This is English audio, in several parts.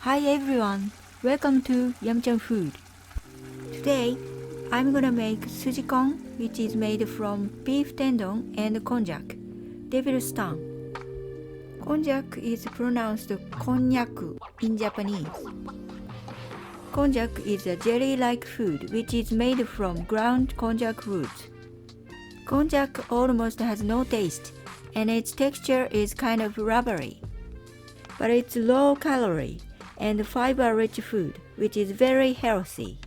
Hi everyone, welcome to Yamchan food. Today, I'm gonna make Sujikon, which is made from beef tendon and konjac, devil's tongue. Konjac is pronounced Konnyaku in Japanese. Konjac is a jelly-like food which is made from ground konjac roots. Konjac almost has no taste, and its texture is kind of rubbery. But it's low-calorie and fiber-rich food, which is very healthy.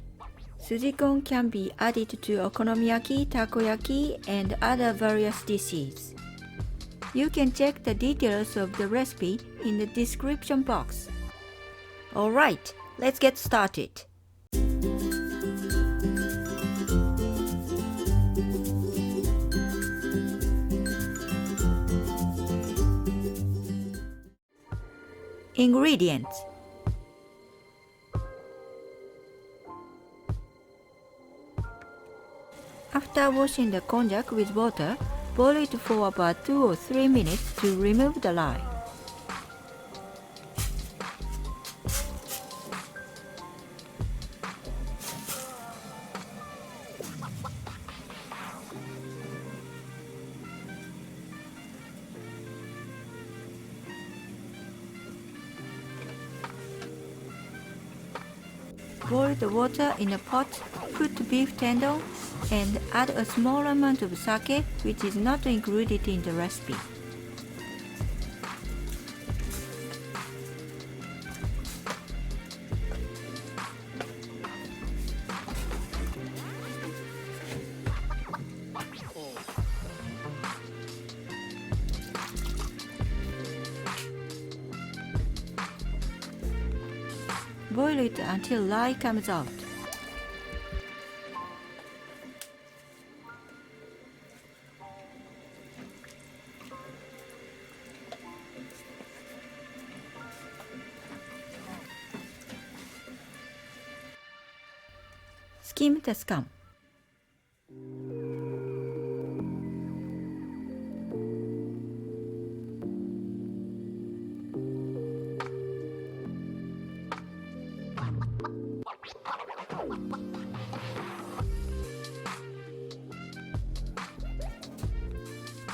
Sujikon can be added to okonomiyaki, takoyaki, and other various dishes. You can check the details of the recipe in the description box. Alright, let's get started. Ingredients: After washing the konjac with water, boil it for about 2 or 3 minutes to remove the lye. Boil the water in a pot, put beef tendon, and add a small amount of sake, which is not included in the recipe. Boil it until lye comes out. Skim the scum.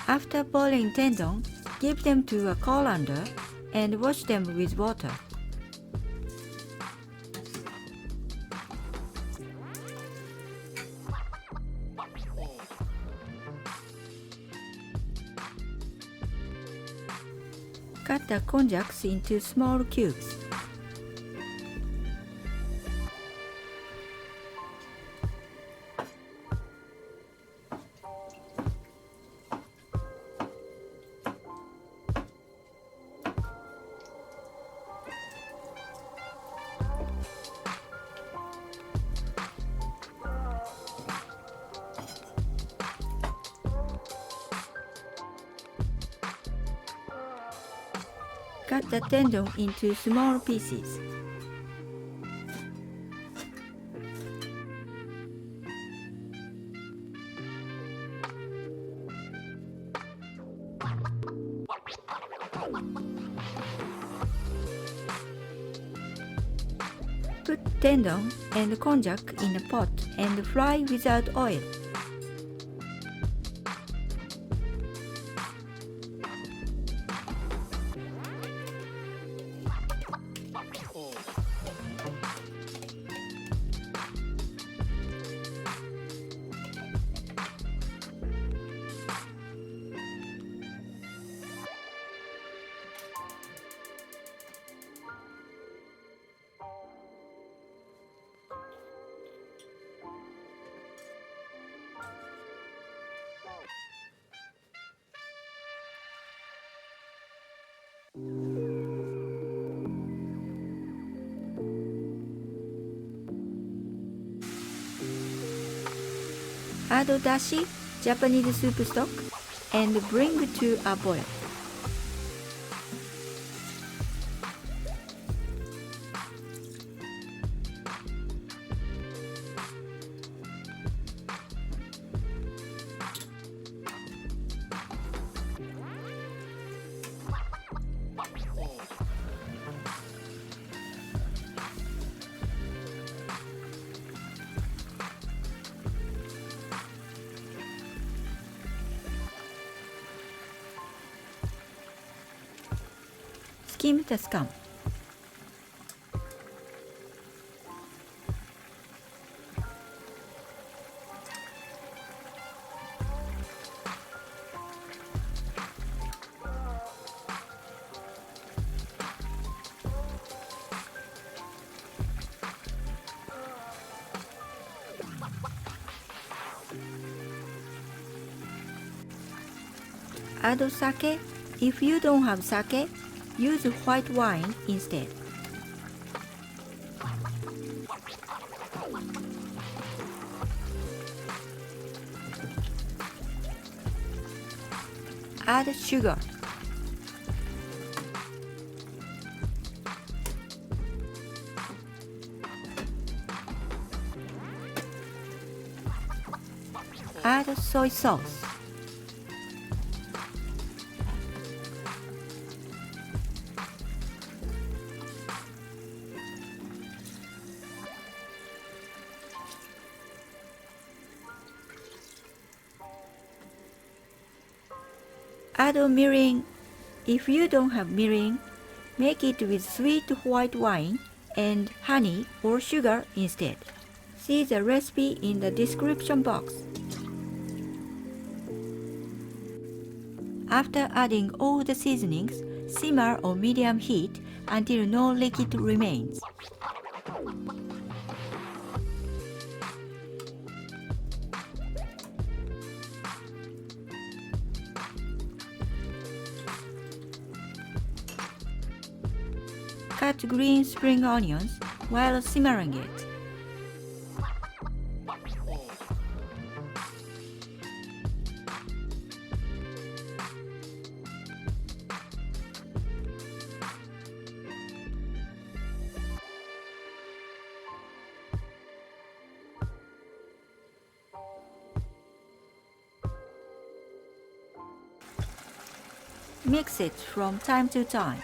After boiling tendon, give them to a colander and wash them with water. Cut the konjacs into small cubes. Cut the tendon into small pieces. Put tendon and konjac in a pot and fry without oil. Add dashi, Japanese soup stock, and bring to a boil. Skim the scum. Add sake. If you don't have sake, use white wine instead. Add sugar. Add soy sauce. Add mirin. If you don't have mirin, make it with sweet white wine and honey or sugar instead. See the recipe in the description box. After adding all the seasonings, simmer on medium heat until no liquid remains. Cut green spring onions while simmering it. Mix it from time to time.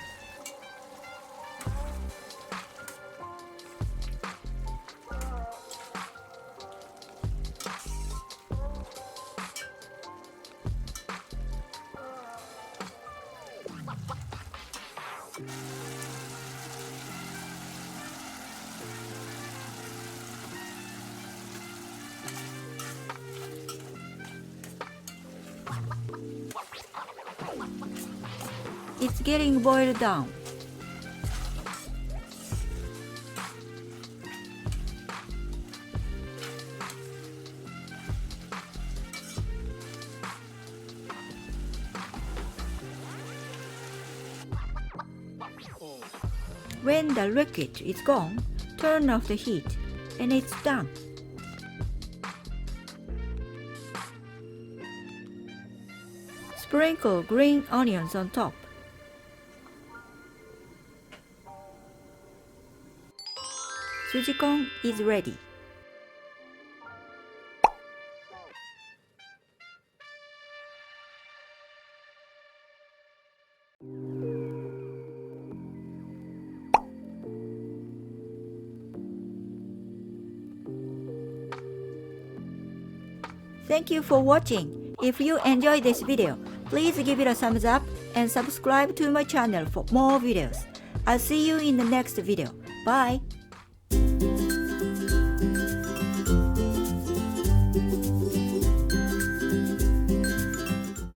It's getting boiled down. When the liquid is gone, turn off the heat, and it's done. Sprinkle green onions on top. Sujikon is ready. Thank you for watching. If you enjoyed this video, please give it a thumbs up and subscribe to my channel for more videos. I'll see you in the next video. Bye!